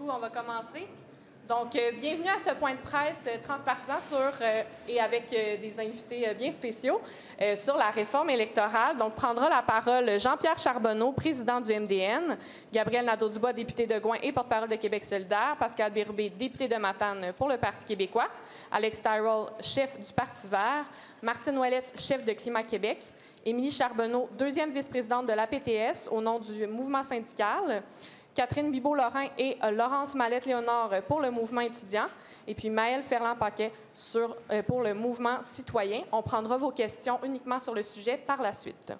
coup, on va commencer. Donc, bienvenue à ce point de presse transpartisan et avec des invités bien spéciaux sur la réforme électorale. Donc, prendra la parole Jean-Pierre Charbonneau, président du MDN, Gabriel Nadeau-Dubois, député de Gouin et porte-parole de Québec solidaire, Pascal Bérubé, député de Matane pour le Parti québécois, Alex Tyrrell, chef du Parti vert, Martine Ouellette, chef de Climat Québec, Émilie Charbonneau, deuxième vice-présidente de l'APTS au nom du mouvement syndical, Catherine Bibeau-Lorrain et Laurence Mallette-Léonard pour le mouvement étudiant, et puis Maëlle Ferland-Paquet pour le mouvement citoyen. On prendra vos questions uniquement sur le sujet par la suite.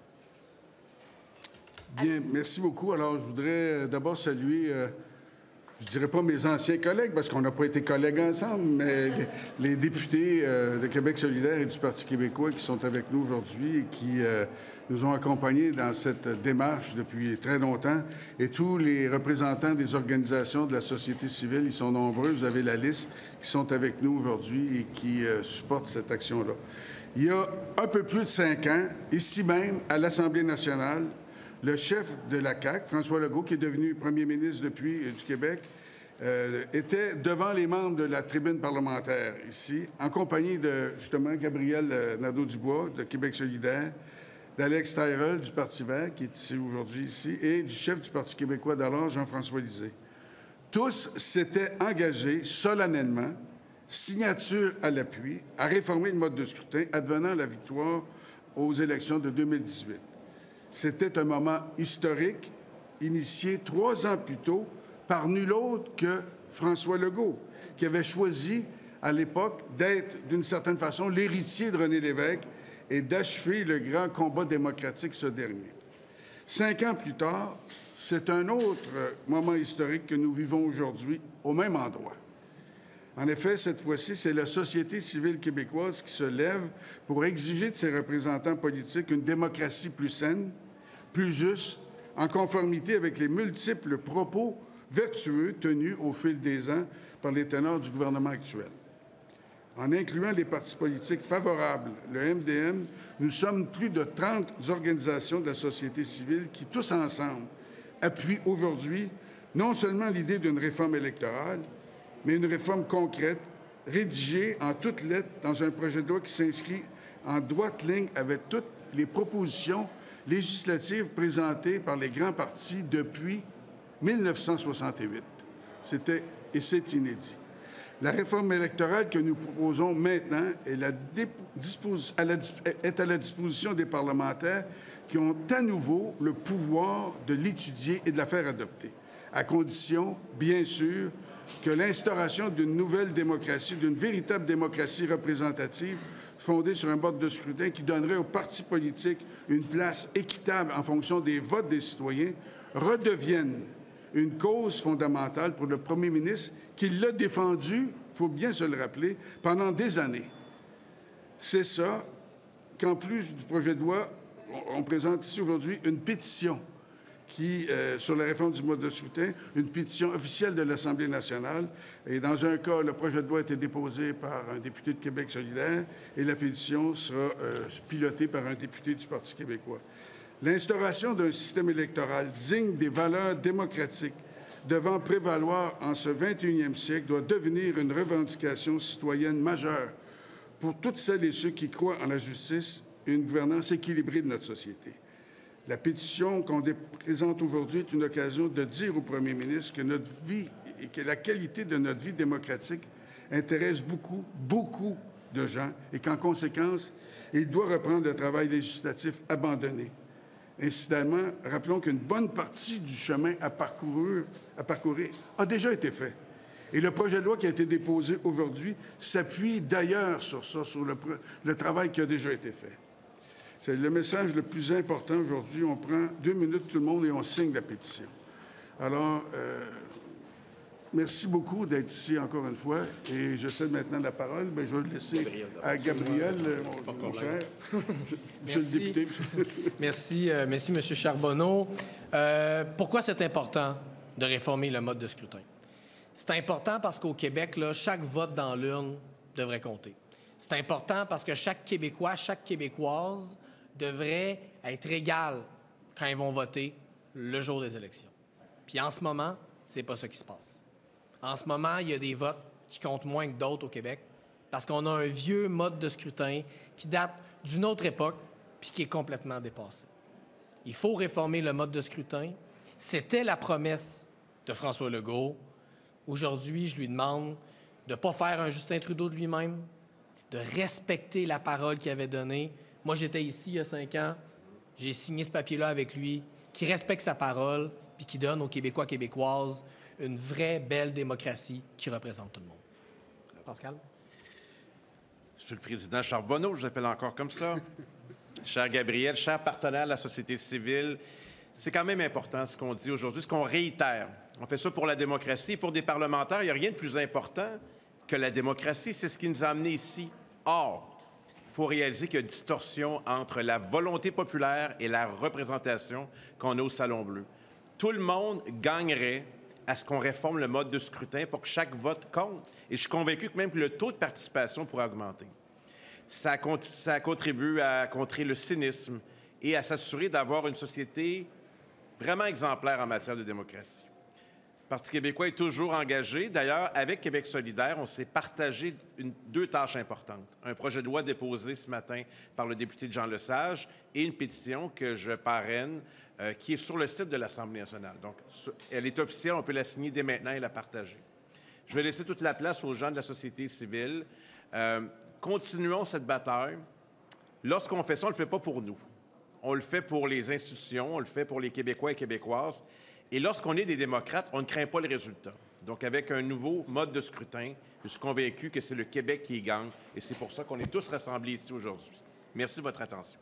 Bien, merci beaucoup. Alors, je voudrais d'abord saluer, je ne dirais pas mes anciens collègues, parce qu'on n'a pas été collègues ensemble, mais les députés de Québec solidaire et du Parti québécois qui sont avec nous aujourd'hui et qui nous ont accompagnés dans cette démarche depuis très longtemps, et tous les représentants des organisations de la société civile, ils sont nombreux, vous avez la liste, qui sont avec nous aujourd'hui et qui supportent cette action-là. Il y a un peu plus de 5 ans, ici même, à l'Assemblée nationale, le chef de la CAQ, François Legault, qui est devenu premier ministre depuis du Québec, était devant les membres de la tribune parlementaire ici, en compagnie de, justement, Gabriel Nadeau-Dubois de Québec solidaire, d'Alex Tyrrell du Parti vert, qui est ici aujourd'hui, et du chef du Parti québécois d'alors, Jean-François Lisée. Tous s'étaient engagés solennellement, signature à l'appui, à réformer le mode de scrutin advenant la victoire aux élections de 2018. C'était un moment historique, initié 3 ans plus tôt par nul autre que François Legault, qui avait choisi à l'époque d'être, d'une certaine façon, l'héritier de René Lévesque et d'achever le grand combat démocratique, ce dernier. 5 ans plus tard, c'est un autre moment historique que nous vivons aujourd'hui au même endroit. En effet, cette fois-ci, c'est la société civile québécoise qui se lève pour exiger de ses représentants politiques une démocratie plus saine, plus juste, en conformité avec les multiples propos vertueux tenus au fil des ans par les teneurs du gouvernement actuel. En incluant les partis politiques favorables, le MDN, nous sommes plus de 30 organisations de la société civile qui, tous ensemble, appuient aujourd'hui non seulement l'idée d'une réforme électorale, mais une réforme concrète, rédigée en toutes lettres dans un projet de loi qui s'inscrit en droite ligne avec toutes les propositions législatives présentées par les grands partis depuis 1968. C'est inédit. La réforme électorale que nous proposons maintenant est à la disposition des parlementaires qui ont à nouveau le pouvoir de l'étudier et de la faire adopter, à condition, bien sûr, que l'instauration d'une nouvelle démocratie, d'une véritable démocratie représentative fondée sur un mode de scrutin qui donnerait aux partis politiques une place équitable en fonction des votes des citoyens, redevienne une cause fondamentale pour le premier ministre qui l'a défendu, il faut bien se le rappeler, pendant des années. C'est ça qu'en plus du projet de loi, on présente ici aujourd'hui une pétition sur la réforme du mode de scrutin, une pétition officielle de l'Assemblée nationale. Et dans un cas, le projet de loi a été déposé par un député de Québec solidaire et la pétition sera pilotée par un député du Parti québécois. L'instauration d'un système électoral digne des valeurs démocratiques devant prévaloir en ce 21e siècle doit devenir une revendication citoyenne majeure pour toutes celles et ceux qui croient en la justice et une gouvernance équilibrée de notre société. La pétition qu'on présente aujourd'hui est une occasion de dire au premier ministre que notre vie et que la qualité de notre vie démocratique intéresse beaucoup, beaucoup de gens et qu'en conséquence, il doit reprendre le travail législatif abandonné. Incidemment, rappelons qu'une bonne partie du chemin à parcourir a déjà été fait. Et le projet de loi qui a été déposé aujourd'hui s'appuie d'ailleurs sur ça, sur le travail qui a déjà été fait. C'est le message le plus important aujourd'hui. On prend 2 minutes tout le monde et on signe la pétition. Alors, merci beaucoup d'être ici encore une fois. Et je cède maintenant la parole. Bien, je vais le laisser à Gabriel, mon cher. Monsieur le député. Merci, M. Charbonneau. Pourquoi c'est important de réformer le mode de scrutin? C'est important parce qu'au Québec, là, chaque vote dans l'urne devrait compter. C'est important parce que chaque Québécois, chaque Québécoise devrait être égal quand ils vont voter le jour des élections. Puis en ce moment, c'est pas ce qui se passe. En ce moment, il y a des votes qui comptent moins que d'autres au Québec parce qu'on a un vieux mode de scrutin qui date d'une autre époque puis qui est complètement dépassé. Il faut réformer le mode de scrutin. C'était la promesse de François Legault. Aujourd'hui, je lui demande de ne pas faire un Justin Trudeau de lui-même, de respecter la parole qu'il avait donnée. Moi, j'étais ici il y a 5 ans. J'ai signé ce papier-là avec lui, qui respecte sa parole puis qui donne aux Québécois, Québécoises une vraie belle démocratie qui représente tout le monde. Pascal? Monsieur le Président Charbonneau, je vous appelle encore comme ça. Cher Gabriel, cher partenaire de la société civile, c'est quand même important ce qu'on dit aujourd'hui, ce qu'on réitère. On fait ça pour la démocratie. Pour des parlementaires, il n'y a rien de plus important que la démocratie. C'est ce qui nous a amenés ici. Or, il faut réaliser qu'il y a une distorsion entre la volonté populaire et la représentation qu'on a au Salon Bleu. Tout le monde gagnerait à ce qu'on réforme le mode de scrutin pour que chaque vote compte. Et je suis convaincu que même le taux de participation pourrait augmenter. Ça contribue à contrer le cynisme et à s'assurer d'avoir une société vraiment exemplaire en matière de démocratie. Le Parti québécois est toujours engagé. D'ailleurs, avec Québec solidaire, on s'est partagé 2 tâches importantes. Un projet de loi déposé ce matin par le député Jean Lesage et une pétition que je parraine qui est sur le site de l'Assemblée nationale. Donc, elle est officielle, on peut la signer dès maintenant et la partager. Je vais laisser toute la place aux gens de la société civile. Continuons cette bataille. Lorsqu'on fait ça, on ne le fait pas pour nous. On le fait pour les institutions, on le fait pour les Québécois et Québécoises. Et lorsqu'on est des démocrates, on ne craint pas le résultat. Donc, avec un nouveau mode de scrutin, je suis convaincu que c'est le Québec qui y gagne. Et c'est pour ça qu'on est tous rassemblés ici aujourd'hui. Merci de votre attention.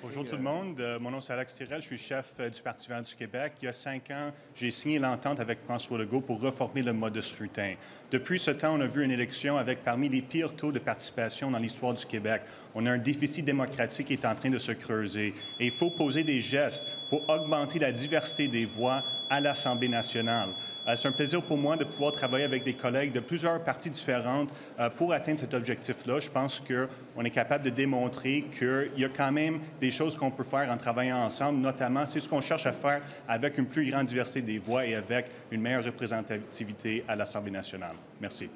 Bonjour tout le monde. Mon nom c'est Alex Tirel. Je suis chef du Parti vert du Québec. Il y a 5 ans, j'ai signé l'entente avec François Legault pour reformer le mode de scrutin. Depuis ce temps, on a vu une élection avec parmi les pires taux de participation dans l'histoire du Québec. On a un déficit démocratique qui est en train de se creuser. Et il faut poser des gestes pour augmenter la diversité des voix à l'Assemblée nationale. C'est un plaisir pour moi de pouvoir travailler avec des collègues de plusieurs partis différentes pour atteindre cet objectif-là. Je pense qu'on est capable de démontrer qu'il y a quand même des choses qu'on peut faire en travaillant ensemble, notamment c'est ce qu'on cherche à faire avec une plus grande diversité des voix et avec une meilleure représentativité à l'Assemblée nationale. Merci.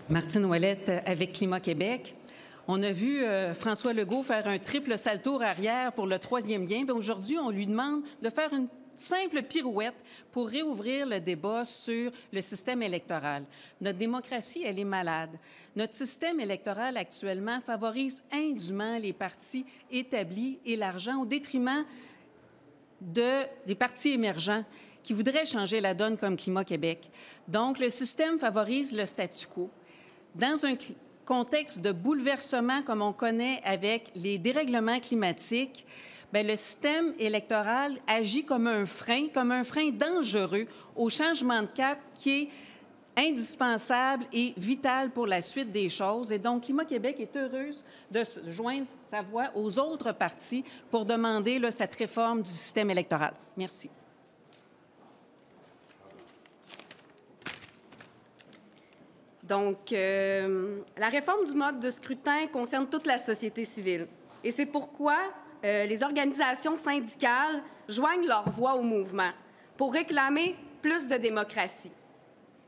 Martine Ouellette avec Climat Québec. On a vu François Legault faire un triple salto arrière pour le 3e lien. Aujourd'hui, on lui demande de faire une simple pirouette pour réouvrir le débat sur le système électoral. Notre démocratie, elle est malade. Notre système électoral actuellement favorise indûment les partis établis et l'argent au détriment des partis émergents qui voudraient changer la donne comme Climat Québec. Donc, le système favorise le statu quo. Dans un contexte de bouleversement comme on connaît avec les dérèglements climatiques, bien, le système électoral agit comme un frein dangereux au changement de cap qui est indispensable et vital pour la suite des choses. Et donc, Climat Québec est heureuse de joindre sa voix aux autres partis pour demander cette réforme du système électoral. Merci. Donc, la réforme du mode de scrutin concerne toute la société civile. Et c'est pourquoi les organisations syndicales joignent leur voix au mouvement pour réclamer plus de démocratie.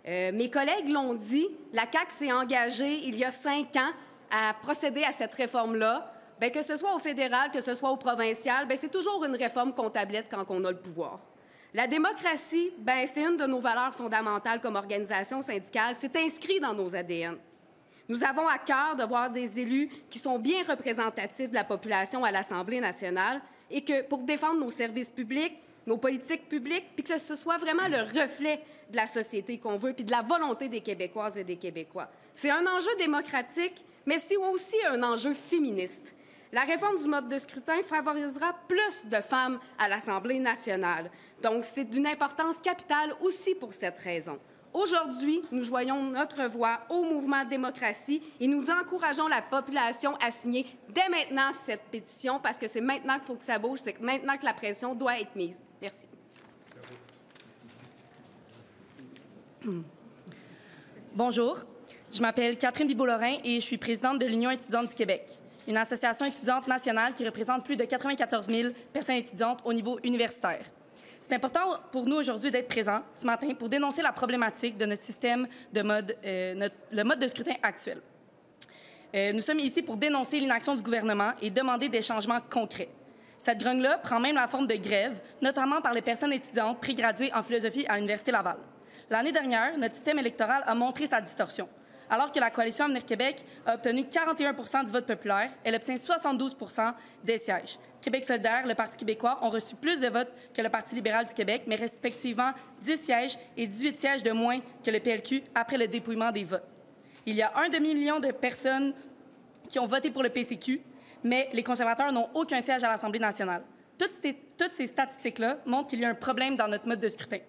Mes collègues l'ont dit, la CAQ s'est engagée il y a 5 ans à procéder à cette réforme-là. Bien, que ce soit au fédéral, que ce soit au provincial, bien, c'est toujours une réforme qu'on tablette quand on a le pouvoir. La démocratie, bien, c'est une de nos valeurs fondamentales comme organisation syndicale. C'est inscrit dans nos ADN. Nous avons à cœur de voir des élus qui sont bien représentatifs de la population à l'Assemblée nationale et que pour défendre nos services publics, nos politiques publiques, puis que ce soit vraiment le reflet de la société qu'on veut, puis de la volonté des Québécoises et des Québécois. C'est un enjeu démocratique, mais c'est aussi un enjeu féministe. La réforme du mode de scrutin favorisera plus de femmes à l'Assemblée nationale. Donc, c'est d'une importance capitale aussi pour cette raison. Aujourd'hui, nous joignons notre voix au mouvement de démocratie et nous encourageons la population à signer dès maintenant cette pétition parce que c'est maintenant qu'il faut que ça bouge, c'est maintenant que la pression doit être mise. Merci. Bonjour, je m'appelle Catherine Bibeau-Lorrain et je suis présidente de l'Union étudiante du Québec. une association étudiante nationale qui représente plus de 94 000 personnes étudiantes au niveau universitaire. C'est important pour nous aujourd'hui d'être présents ce matin pour dénoncer la problématique de notre système de le mode de scrutin actuel. Nous sommes ici pour dénoncer l'inaction du gouvernement et demander des changements concrets. Cette grogne-là prend même la forme de grève, notamment par les personnes étudiantes prégraduées en philosophie à l'Université Laval. L'année dernière, notre système électoral a montré sa distorsion. Alors que la Coalition Avenir Québec a obtenu 41 % du vote populaire, elle obtient 72 % des sièges. Québec solidaire, le Parti québécois ont reçu plus de votes que le Parti libéral du Québec, mais respectivement 10 sièges et 18 sièges de moins que le PLQ après le dépouillement des votes. Il y a un demi-million de personnes qui ont voté pour le PCQ, mais les conservateurs n'ont aucun siège à l'Assemblée nationale. Toutes ces statistiques-là montrent qu'il y a un problème dans notre mode de scrutin.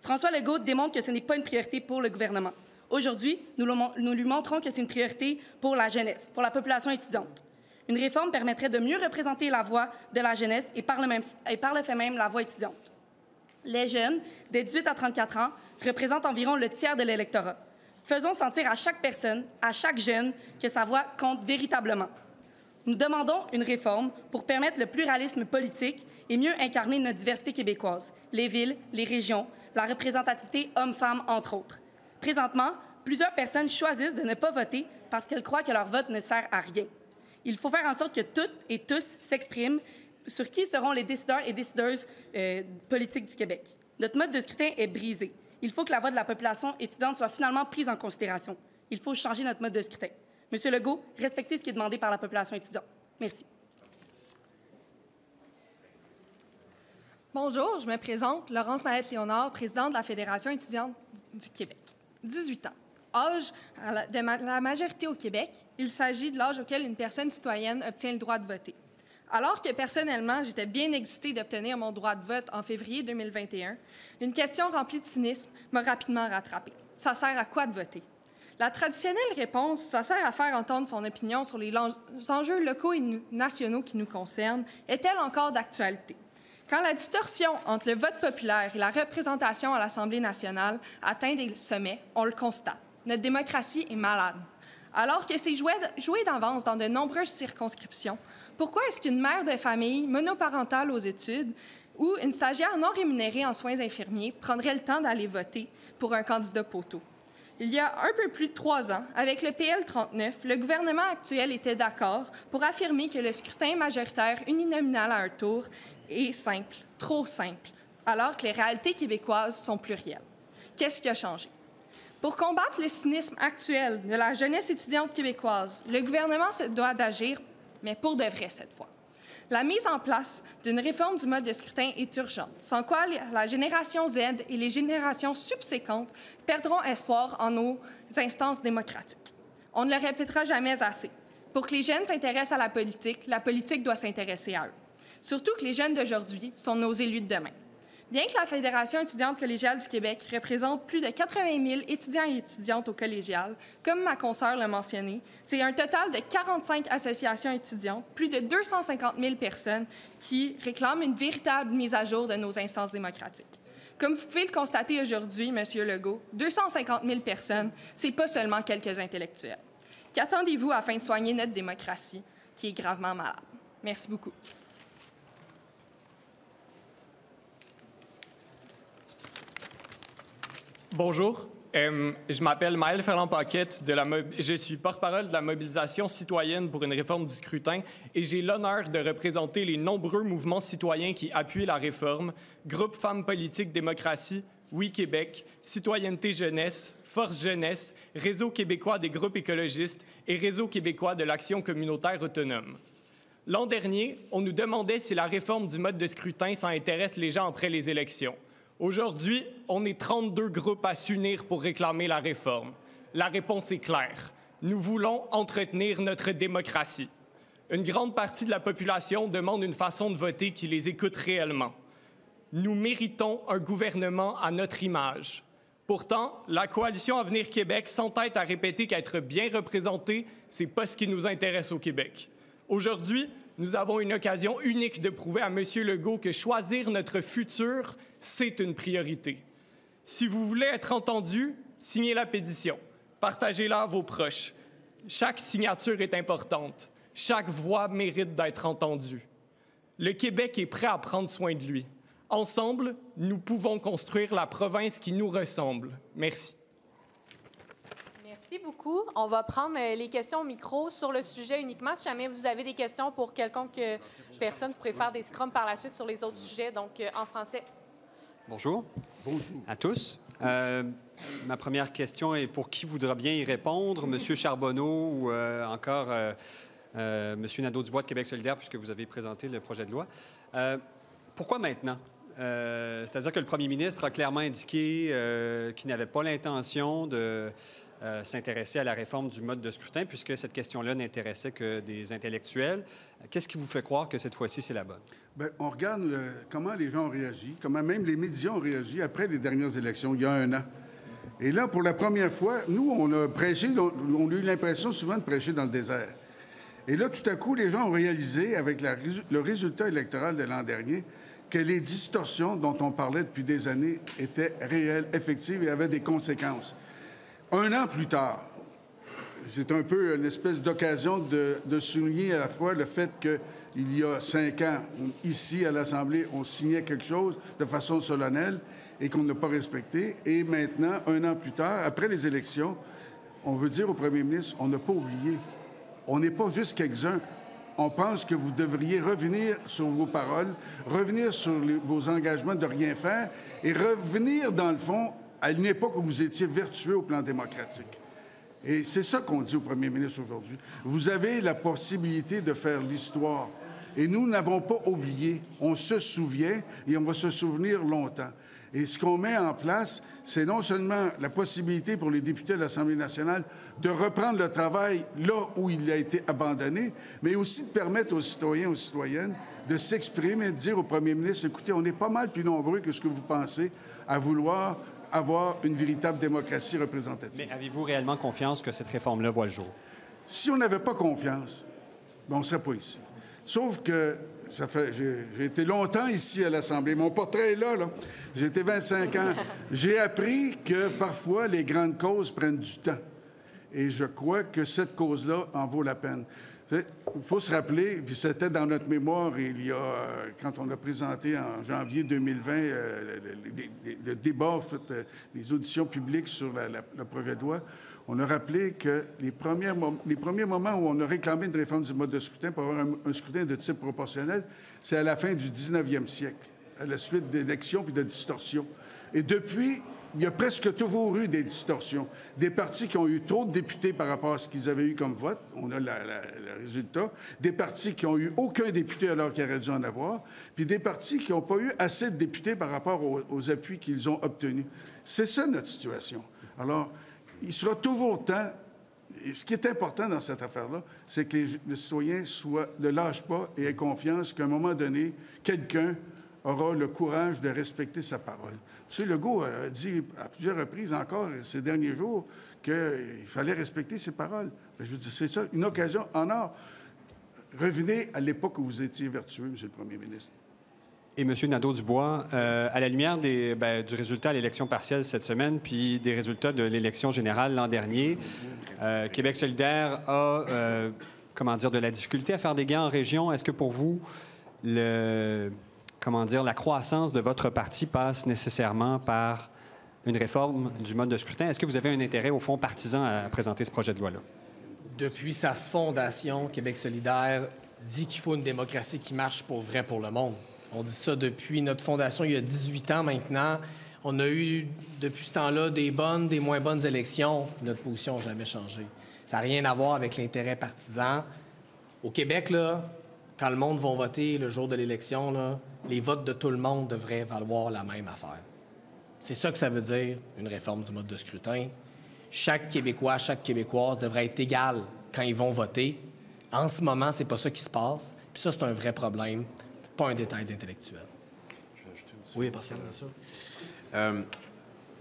François Legault démontre que ce n'est pas une priorité pour le gouvernement. Aujourd'hui, nous lui montrons que c'est une priorité pour la jeunesse, pour la population étudiante. Une réforme permettrait de mieux représenter la voix de la jeunesse et par le fait même la voix étudiante. Les jeunes, des 18 à 34 ans, représentent environ le tiers de l'électorat. Faisons sentir à chaque personne, à chaque jeune, que sa voix compte véritablement. Nous demandons une réforme pour permettre le pluralisme politique et mieux incarner notre diversité québécoise, les villes, les régions, la représentativité homme-femme, entre autres. Présentement, plusieurs personnes choisissent de ne pas voter parce qu'elles croient que leur vote ne sert à rien. Il faut faire en sorte que toutes et tous s'expriment sur qui seront les décideurs et décideuses politiques du Québec. Notre mode de scrutin est brisé. Il faut que la voix de la population étudiante soit finalement prise en considération. Il faut changer notre mode de scrutin. Monsieur Legault, respectez ce qui est demandé par la population étudiante. Merci. Bonjour, je me présente, Laurence Mallette-Léonard, présidente de la Fédération étudiante du Québec. 18 ans. Âge de la majorité au Québec, il s'agit de l'âge auquel une personne citoyenne obtient le droit de voter. Alors que personnellement, j'étais bien excitée d'obtenir mon droit de vote en février 2021, une question remplie de cynisme m'a rapidement rattrapée. Ça sert à quoi de voter? La traditionnelle réponse, ça sert à faire entendre son opinion sur les enjeux locaux et nationaux qui nous concernent, est-elle encore d'actualité? Quand la distorsion entre le vote populaire et la représentation à l'Assemblée nationale atteint des sommets, on le constate. Notre démocratie est malade. Alors que c'est joué d'avance dans de nombreuses circonscriptions, pourquoi est-ce qu'une mère de famille monoparentale aux études ou une stagiaire non rémunérée en soins infirmiers prendrait le temps d'aller voter pour un candidat poteau? Il y a un peu plus de 3 ans, avec le PL 39, le gouvernement actuel était d'accord pour affirmer que le scrutin majoritaire uninominal à un tour est simple, trop simple, alors que les réalités québécoises sont plurielles. Qu'est-ce qui a changé? Pour combattre le cynisme actuel de la jeunesse étudiante québécoise, le gouvernement se doit d'agir, mais pour de vrai cette fois. La mise en place d'une réforme du mode de scrutin est urgente, sans quoi la génération Z et les générations subséquentes perdront espoir en nos instances démocratiques. On ne le répétera jamais assez. Pour que les jeunes s'intéressent à la politique doit s'intéresser à eux. Surtout que les jeunes d'aujourd'hui sont nos élus de demain. Bien que la Fédération étudiante collégiale du Québec représente plus de 80 000 étudiants et étudiantes au collégial, comme ma consoeur l'a mentionné, c'est un total de 45 associations étudiantes, plus de 250 000 personnes qui réclament une véritable mise à jour de nos instances démocratiques. Comme vous pouvez le constater aujourd'hui, M. Legault, 250 000 personnes, c'est pas seulement quelques intellectuels. Qu'attendez-vous afin de soigner notre démocratie, qui est gravement malade? Merci beaucoup. Bonjour, je m'appelle Maël Ferland-Paquette, je suis porte-parole de la mobilisation citoyenne pour une réforme du scrutin et j'ai l'honneur de représenter les nombreux mouvements citoyens qui appuient la réforme, Groupe Femmes politiques démocratie, Oui Québec, Citoyenneté jeunesse, Force jeunesse, Réseau québécois des groupes écologistes et Réseau québécois de l'action communautaire autonome. L'an dernier, on nous demandait si la réforme du mode de scrutin ça intéresse les gens après les élections. Aujourd'hui, on est 32 groupes à s'unir pour réclamer la réforme. La réponse est claire. Nous voulons entretenir notre démocratie. Une grande partie de la population demande une façon de voter qui les écoute réellement. Nous méritons un gouvernement à notre image. Pourtant, la Coalition Avenir Québec s'entête à répéter qu'être bien représenté, c'est pas ce qui nous intéresse au Québec. Aujourd'hui, nous avons une occasion unique de prouver à M. Legault que choisir notre futur, c'est une priorité. Si vous voulez être entendu, signez la pétition. Partagez-la à vos proches. Chaque signature est importante. Chaque voix mérite d'être entendue. Le Québec est prêt à prendre soin de lui. Ensemble, nous pouvons construire la province qui nous ressemble. Merci. Merci beaucoup. On va prendre les questions au micro sur le sujet uniquement. Si jamais vous avez des questions pour quelconque personne, vous pouvez faire des scrums par la suite sur les autres sujets, donc en français. Bonjour. Bonjour à tous. Ma première question est pour qui voudra bien y répondre, M. Charbonneau ou encore M. Nadeau-Dubois de Québec solidaire, puisque vous avez présenté le projet de loi. Pourquoi maintenant? C'est-à-dire que le premier ministre a clairement indiqué qu'il n'avait pas l'intention de s'intéresser à la réforme du mode de scrutin, puisque cette question-là n'intéressait que des intellectuels. Qu'est-ce qui vous fait croire que cette fois-ci, c'est la bonne? Bien, on regarde comment les gens ont réagi, comment même les médias ont réagi après les dernières élections, il y a 1 an. Et là, pour la première fois, nous, on a prêché, on a eu l'impression souvent de prêcher dans le désert. Et là, tout à coup, les gens ont réalisé, avec le résultat électoral de l'an dernier, que les distorsions dont on parlait depuis des années étaient réelles, effectives et avaient des conséquences. 1 an plus tard, c'est un peu une espèce d'occasion de souligner à la fois le fait qu'il y a 5 ans, ici à l'Assemblée, on signait quelque chose de façon solennelle et qu'on n'a pas respecté. Et maintenant, 1 an plus tard, après les élections, on veut dire au premier ministre, on n'a pas oublié. On n'est pas juste quelques-uns. On pense que vous devriez revenir sur vos paroles, revenir sur vos engagements de rien faire et revenir, dans le fond, à une époque où vous étiez vertueux au plan démocratique. Et c'est ça qu'on dit au premier ministre aujourd'hui. Vous avez la possibilité de faire l'histoire. Et nous n'avons pas oublié. On se souvient et on va se souvenir longtemps. Et ce qu'on met en place, c'est non seulement la possibilité pour les députés de l'Assemblée nationale de reprendre le travail là où il a été abandonné, mais aussi de permettre aux citoyens et aux citoyennes de s'exprimer et de dire au premier ministre, écoutez, on est pas mal plus nombreux que ce que vous pensez à vouloir avoir une véritable démocratie représentative. Mais avez-vous réellement confiance que cette réforme-là voit le jour? Si on n'avait pas confiance, bien, on ne serait pas ici. Sauf que j'ai été longtemps ici à l'Assemblée. Mon portrait est là. J'ai été 25 ans. J'ai appris que parfois, les grandes causes prennent du temps. Et je crois que cette cause-là en vaut la peine. Il faut se rappeler, puis c'était dans notre mémoire, quand on a présenté en janvier 2020 le débat, les auditions publiques sur le projet de loi, on a rappelé que les premiers moments où on a réclamé une réforme du mode de scrutin pour avoir un scrutin de type proportionnel, c'est à la fin du 19e siècle, à la suite d'élections puis de distorsions. Et depuis, il y a presque toujours eu des distorsions. Des partis qui ont eu trop de députés par rapport à ce qu'ils avaient eu comme vote, on a le résultat. Des partis qui n'ont eu aucun député alors qu'ils auraient dû en avoir. Puis des partis qui n'ont pas eu assez de députés par rapport aux appuis qu'ils ont obtenus. C'est ça notre situation. Alors, il sera toujours temps. Et ce qui est important dans cette affaire-là, c'est que les citoyens ne lâchent pas et aient confiance qu'à un moment donné, quelqu'un aura le courage de respecter sa parole. M. Legault a dit à plusieurs reprises encore ces derniers jours qu'il fallait respecter ses paroles. Je veux dire, c'est ça, une occasion en or. Revenez à l'époque où vous étiez vertueux, M. le Premier ministre. Et M. Nadeau-Dubois, à la lumière du résultat à l'élection partielle cette semaine, puis des résultats de l'élection générale l'an dernier, Québec solidaire a, de la difficulté à faire des gains en région. Est-ce que pour vous, la croissance de votre parti passe nécessairement par une réforme du mode de scrutin? Est-ce que vous avez un intérêt, au fond, partisan à présenter ce projet de loi-là? Depuis sa fondation, Québec solidaire dit qu'il faut une démocratie qui marche pour vrai pour le monde. On dit ça depuis notre fondation il y a 18 ans maintenant. On a eu, depuis ce temps-là, des bonnes, des moins bonnes élections. Notre position n'a jamais changé. Ça n'a rien à voir avec l'intérêt partisan. Au Québec, là, quand le monde va voter le jour de l'élection, là, les votes de tout le monde devraient valoir la même affaire. C'est ça que ça veut dire, une réforme du mode de scrutin. Chaque Québécois, chaque Québécoise devrait être égal quand ils vont voter. En ce moment, c'est pas ça qui se passe. Puis ça, c'est un vrai problème, pas un détail d'intellectuel. Oui, Pascal, bien sûr.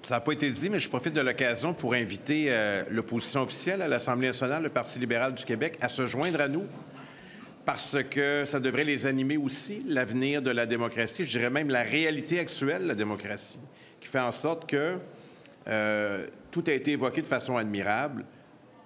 Ça n'a pas été dit, mais je profite de l'occasion pour inviter l'opposition officielle à l'Assemblée nationale, le Parti libéral du Québec, à se joindre à nous, parce que ça devrait les animer aussi, l'avenir de la démocratie, je dirais même la réalité actuelle de la démocratie, qui fait en sorte que tout a été évoqué de façon admirable.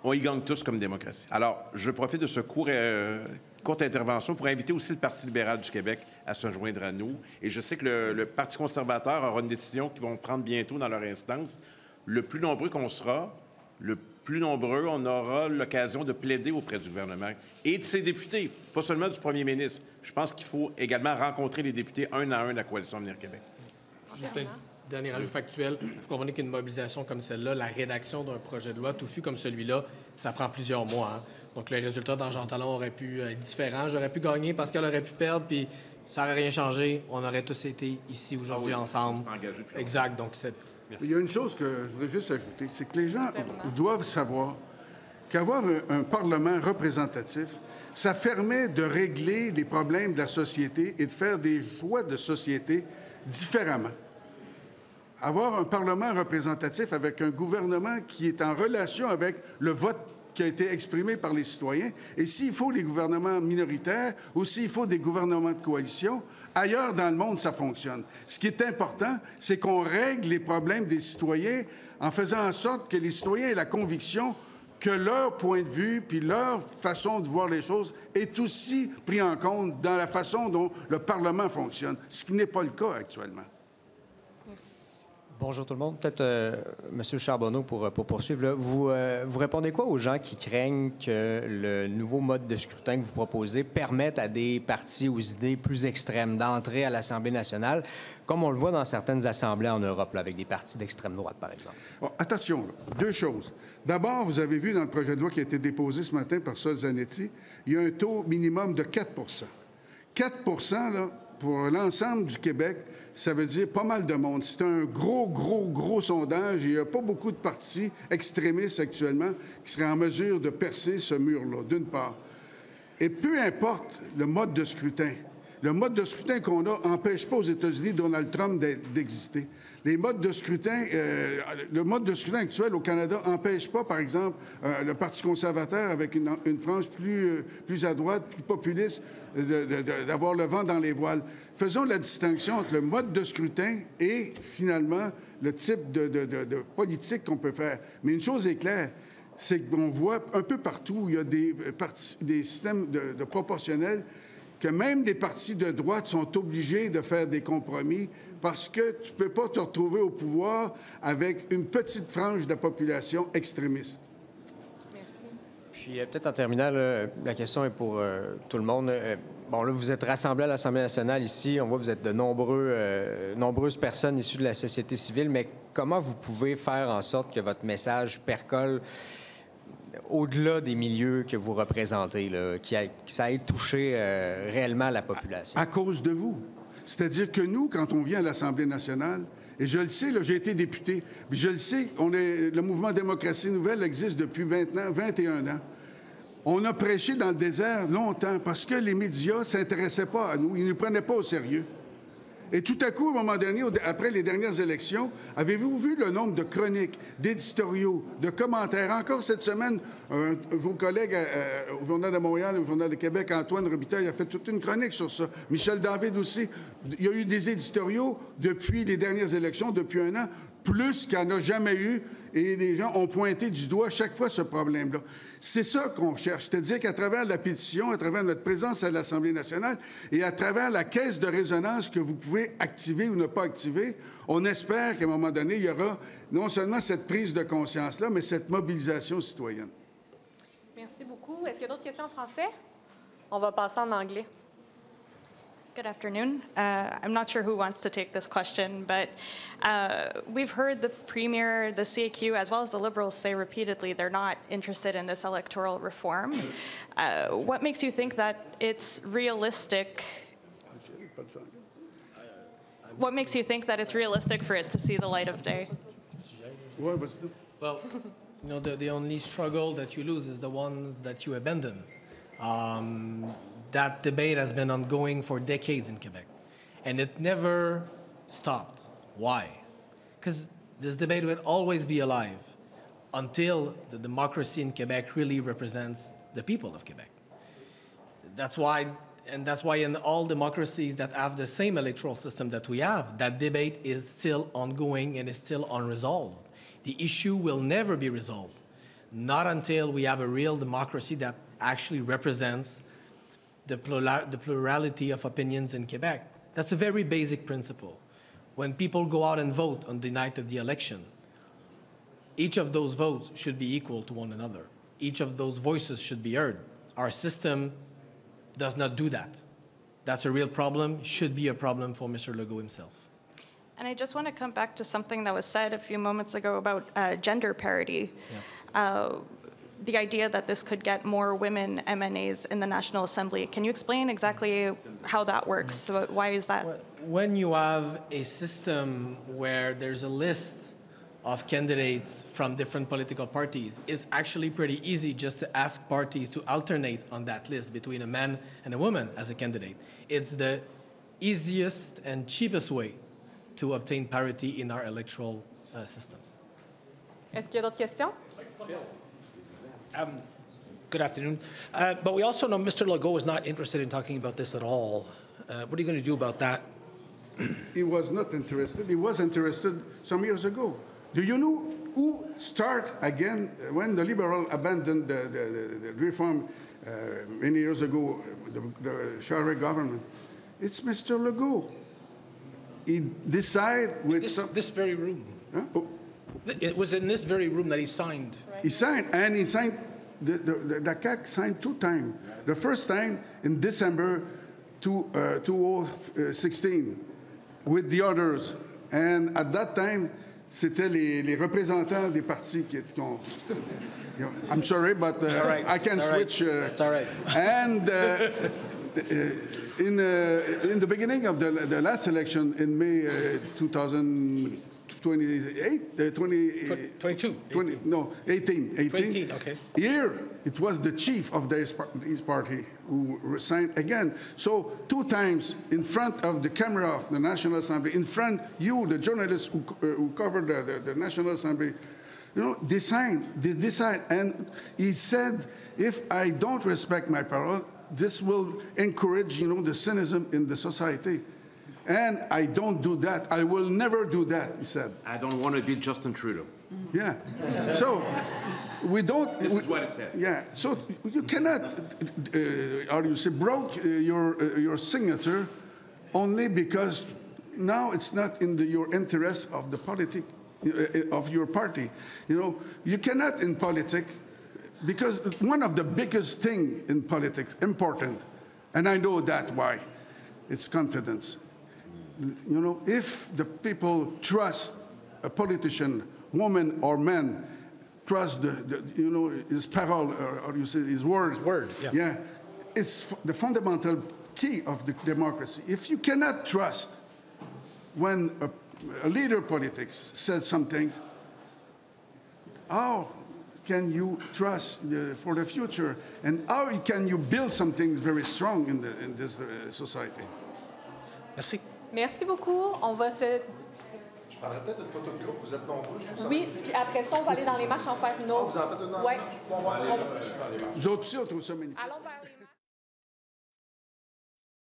on y gagne tous comme démocratie. Alors, je profite de ce courte intervention pour inviter aussi le Parti libéral du Québec à se joindre à nous. Et je sais que le Parti conservateur aura une décision qu'ils vont prendre bientôt dans leur instance. Le plus nombreux qu'on sera, le plus nombreux, on aura l'occasion de plaider auprès du gouvernement et de ses députés, pas seulement du premier ministre. Je pense qu'il faut également rencontrer les députés un à un de la Coalition Avenir Québec. Juste un dernier ajout factuel. Vous comprenez qu'une mobilisation comme celle-là, la rédaction d'un projet de loi touffu comme celui-là, ça prend plusieurs mois. Hein? Donc, le résultat dans Jean Talon aurait pu être différent. J'aurais pu gagner parce qu'elle aurait pu perdre, puis ça n'aurait rien changé. On aurait tous été ici aujourd'hui ensemble. Exact. Donc, c'est... Il y a une chose que je voudrais juste ajouter, c'est que les gens doivent savoir qu'avoir un Parlement représentatif, ça permet de régler les problèmes de la société et de faire des choix de société différemment. Avoir un Parlement représentatif avec un gouvernement qui est en relation avec le vote qui a été exprimé par les citoyens. Et s'il faut des gouvernements minoritaires ou s'il faut des gouvernements de coalition, ailleurs dans le monde, ça fonctionne. Ce qui est important, c'est qu'on règle les problèmes des citoyens en faisant en sorte que les citoyens aient la conviction que leur point de vue puis leur façon de voir les choses est aussi pris en compte dans la façon dont le Parlement fonctionne, ce qui n'est pas le cas actuellement. Bonjour tout le monde. Peut-être M. Charbonneau pour poursuivre. Là. Vous répondez quoi aux gens qui craignent que le nouveau mode de scrutin que vous proposez permette à des partis aux idées plus extrêmes d'entrer à l'Assemblée nationale, comme on le voit dans certaines assemblées en Europe, là, avec des partis d'extrême droite, par exemple? Bon, attention, là. Deux choses. D'abord, vous avez vu dans le projet de loi qui a été déposé ce matin par Sol Zanetti, il y a un taux minimum de 4 4 là, pour l'ensemble du Québec, ça veut dire pas mal de monde. C'est un gros sondage et il n'y a pas beaucoup de partis extrémistes actuellement qui seraient en mesure de percer ce mur-là, d'une part. Et peu importe le mode de scrutin, le mode de scrutin qu'on a n'empêche pas aux États-Unis Donald Trump d'exister. Les modes de scrutin, le mode de scrutin actuel au Canada n'empêche pas, par exemple, le Parti conservateur, avec une frange plus à droite, plus populiste, d'avoir le vent dans les voiles. Faisons la distinction entre le mode de scrutin et, finalement, le type de politique qu'on peut faire. Mais une chose est claire, c'est qu'on voit un peu partout où il y a des systèmes de proportionnels que même des partis de droite sont obligés de faire des compromis parce que tu ne peux pas te retrouver au pouvoir avec une petite frange de la population extrémiste. Merci. Puis peut-être en terminant, là, la question est pour tout le monde. Bon, là, vous êtes rassemblés à l'Assemblée nationale ici. On voit que vous êtes de nombreuses personnes issues de la société civile, mais comment vous pouvez faire en sorte que votre message percole au-delà des milieux que vous représentez, là, que ça ait touché réellement la population? À cause de vous. C'est-à-dire que nous, quand on vient à l'Assemblée nationale, et je le sais, là, j'ai été député, mais je le sais, le mouvement Démocratie nouvelle existe depuis 21 ans. On a prêché dans le désert longtemps parce que les médias ne s'intéressaient pas à nous, ils ne nous prenaient pas au sérieux. Et tout à coup, à un moment donné, après les dernières élections, avez-vous vu le nombre de chroniques, d'éditoriaux, de commentaires? Encore cette semaine, vos collègues au Journal de Montréal, au Journal de Québec, Antoine Robitaille a fait toute une chronique sur ça. Michel David aussi. Il y a eu des éditoriaux depuis les dernières élections, depuis un an, plus qu'il n'y en a jamais eu. Et les gens ont pointé du doigt chaque fois ce problème-là. C'est ça qu'on cherche. C'est-à-dire qu'à travers la pétition, à travers notre présence à l'Assemblée nationale et à travers la caisse de résonance que vous pouvez activer ou ne pas activer, on espère qu'à un moment donné, il y aura non seulement cette prise de conscience-là, mais cette mobilisation citoyenne. Merci beaucoup. Est-ce qu'il y a d'autres questions en français? On va passer en anglais. Good afternoon. I'm not sure who wants to take this question, but we've heard the Premier, the CAQ, as well as the Liberals say repeatedly they're not interested in this electoral reform. What makes you think that it's realistic? What makes you think that it's realistic for it to see the light of day? Well, you know, the only struggle that you lose is the ones that you abandon. That debate has been ongoing for decades in Quebec, and it never stopped. Why? Because this debate will always be alive until the democracy in Quebec really represents the people of Quebec. That's why in all democracies that have the same electoral system that we have, that debate is still ongoing and is still unresolved. The issue will never be resolved. not until we have a real democracy that actually represents the plurality of opinions in Quebec. That's a very basic principle. When people go out and vote on the night of the election, each of those votes should be equal to one another. Each of those voices should be heard. Our system does not do that. That's a real problem, should be a problem for Mr. Legault himself. And I just want to come back to something that was said a few moments ago about gender parity. Yeah. The idea that this could get more women MNAs in the National Assembly. Can you explain exactly how that works? So why is that? When you have a system where there's a list of candidates from different political parties, it's actually pretty easy just to ask parties to alternate on that list between a man and a woman as a candidate. It's the easiest and cheapest way to obtain parity in our electoral system. Est-ce qu'il y a d'autres questions? Good afternoon. But we also know Mr. Legault is not interested in talking about this at all. What are you going to do about that? He was not interested. He was interested some years ago. Do you know who started again when the Liberals abandoned the reform many years ago, the Charest government? It's Mr. Legault. He decided with this very room. Huh? Oh. It was in this very room that he signed. He signed, and he signed, the CAQ signed 2 times. The first time in December 2016 with the others. And at that time, c'était les représentants des partis qui étaient... I'm sorry, but right. I can switch. That's all right. And in the beginning of the last election in May 2018, okay. Here, it was the chief of his party who resigned again. So 2 times in front of the camera of the National Assembly, in front you, the journalists who covered the National Assembly, you know, they decide. And he said, if I don't respect my parole, this will encourage, you know, the cynicism in the society. And I don't do that. I will never do that, he said. I don't want to be Justin Trudeau. Yeah. So we don't... This is what he said. Yeah. So you cannot, or you say, broke your signature only because now it's not in your interest of the of your party. You know, you cannot in politics, because one of the biggest things in politics, important, and I know that why, it's confidence. You know, if the people trust a politician, woman or man, trust you know, his parole, or you say his word. His word, yeah. Yeah, it's the fundamental key of the democracy. If you cannot trust when a leader of politics says something, how can you trust for the future? And how can you build something very strong in this society? Merci. Merci beaucoup. On va se... Je prendrais peut-être une photo de groupe. Vous êtes nombreux, je trouve ça. Oui, puis après ça, on va aller dans les marches en faire une autre. Ah, vous en faites une autre? Oui. Vous autres aussi, on trouve ça magnifique. Allons vers